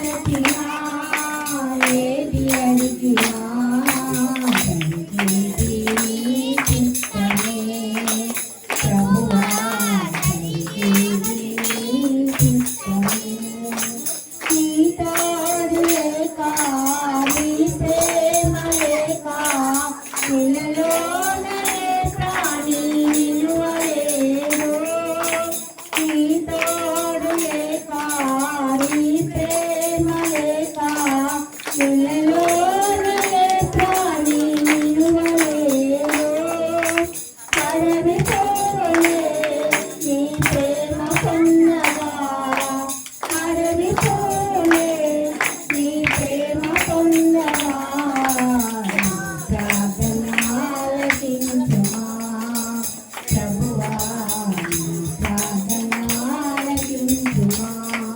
తలచినా ఏది అడిగినా జరిగేది నీ చిత్తమే ప్రభువా, జరిగేది నీ చిత్తమే. నీ తోడు లేక నీ ప్రేమ లేక ఇలలోనే ప్రాణి నిలువలేను. నీ తోడు లేక నీ ప్రేమ లేక ఇలలోనే ప్రాణి నిలువలేను. పడవిపోలే నీ ప్రేమ పొందగా పడవిపో